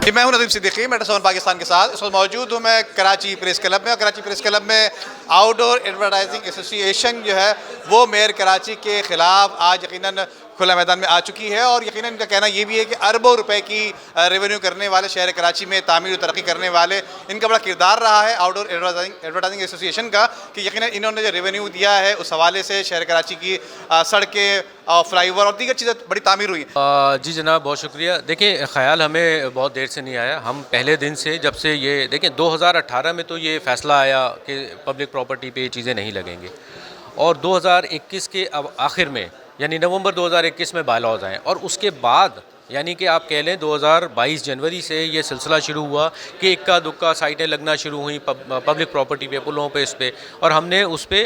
جی میں ہوں Nadeem Siddiqui metro seven Pakistan کے ساتھ. اس وقت موجود ہوں میں کراچی پریس کلب میں, اور کراچی پریس کلب میں آؤٹ ڈور ایڈورٹائزنگ ایسوسی ایشن جو ہے وہ میئر کراچی کے خلاف آج یقیناً کھلا میدان میں آ چکی ہے, اور یقیناً ان کا کہنا یہ بھی ہے کہ اربوں روپے کی ریونیو کرنے والے شہر کراچی میں تعمیر و ترقی کرنے والے ان کا بڑا کردار رہا ہے آؤٹ ڈور ایڈورٹائزنگ ایسوسی ایشن کا, کہ یقیناً انہوں نے جو ریونیو دیا ہے اس حوالے سے شہر کراچی کی سڑکیں, فلائی اوور اور دیگر چیزیں بڑی تعمیر ہوئی. جی جناب بہت شکریہ. دیکھیں خیال ہمیں بہت دیر سے نہیں آیا. ہم پہلے دن سے جب سے یہ دیکھیں 2018 میں تو یہ فیصلہ آیا کہ پبلک پراپرٹی پہ یہ چیزیں نہیں لگیں گے, اور 2021 کے اب آخر میں یعنی نومبر 2021 میں بائی لاز آئے, اور اس کے بعد یعنی کہ آپ کہہ لیں 2022 جنوری سے یہ سلسلہ شروع ہوا کہ اکا دکا سائٹیں لگنا شروع ہوئیں پبلک پراپرٹی پہ, پلوں پہ, اس پہ, اور ہم نے اس پہ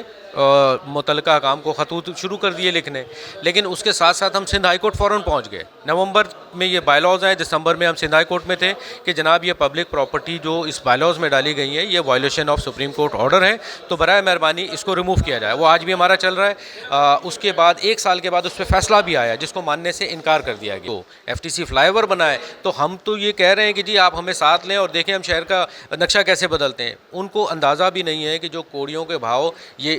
متعلقہ حکام کو خطوط شروع کر دیے لکھنے. لیکن اس کے ساتھ ساتھ ہم سندھ ہائی کورٹ فوراً پہنچ گئے. نومبر میں یہ بائی لاز آئے, دسمبر میں ہم سندھ ہائی کورٹ میں تھے کہ جناب یہ پبلک پراپرٹی جو اس بائی لاز میں ڈالی گئی ہیں یہ violation of supreme court order ہے, تو برائے مہربانی اس کو ریموو کیا جائے. وہ آج بھی ہمارا چل رہا ہے. اس کے بعد ایک سال کے بعد اس پہ فیصلہ بھی آیا جس کو ماننے سے انکار کر دیا گیا. F T C flyover بنائے تو ہم تو یہ کہہ رہے ہیں کہ جی آپ ہمیں ساتھ لیں اور دیکھیں ہم شہر کا نقشہ کیسے بدلتے ہیں. ان کو اندازہ بھی نہیں ہے کہ جو کوڑیوں کے بھاؤ یہ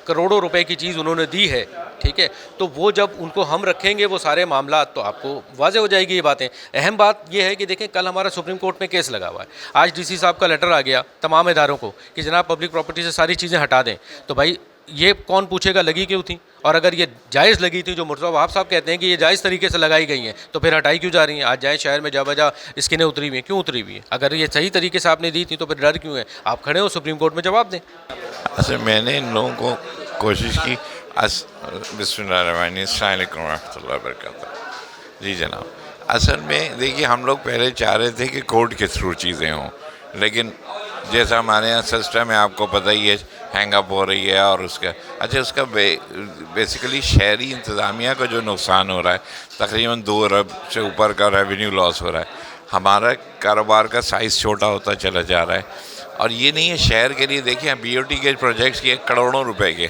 کروڑوں روپے کی چیز انہوں نے دی ہے, ٹھیک ہے, تو وہ جب ان کو ہم رکھیں گے وہ سارے معاملات تو آپ کو واضح ہو جائے گی یہ باتیں. اہم بات یہ ہے کہ دیکھیں کل ہمارا سپریم کورٹ میں کیس لگا ہوا ہے. آج ڈی سی صاحب کا لیٹر آ گیا تمام اداروں کو کہ جناب پبلک پراپرٹی سے ساری چیزیں ہٹا دیں. تو بھائی یہ کون پوچھے گا لگی کیوں تھی, اور اگر یہ جائز لگی تھی جو مرتضیٰ وہاب صاحب کہتے ہیں کہ یہ جائز طریقے سے لگائی گئی ہیں تو پھر ہٹائی کیوں جا رہی ہیں. آج جائیں شہر میں جا بجا اسکینیں اتری ہوئی ہیں, کیوں اتری ہوئی ہیں؟ اگر یہ صحیح طریقے سے آپ نے دی تھی تو پھر ڈر کیوں ہے؟ آپ کھڑے ہو سپریم کورٹ میں جواب دیں. اصل میں نے ان لوگوں کو کوشش کی. بسم اللہ الرحمن الرحیم, السلام علیکم ورحمۃ اللہ وبرکاتہ. جی جناب, اصل میں دیکھیے ہم لوگ پہلے چاہ رہے تھے کہ کورٹ کے تھرو چیزیں ہوں, لیکن جیسا ہمارے یہاں سسٹم ہے آپ کو پتہ ہی ہے, ہینگ اپ ہو رہی ہے. اور اس کا بیسیکلی شہری انتظامیہ کا جو نقصان ہو رہا ہے تقریباً 2 ارب سے اوپر کا ریونیو لاس ہو رہا ہے. ہمارا کاروبار کا سائز چھوٹا ہوتا چلا جا رہا ہے, اور یہ نہیں ہے شہر کے لیے. دیکھیں بی او ٹی کے پروجیکٹس کیے کروڑوں روپے کے,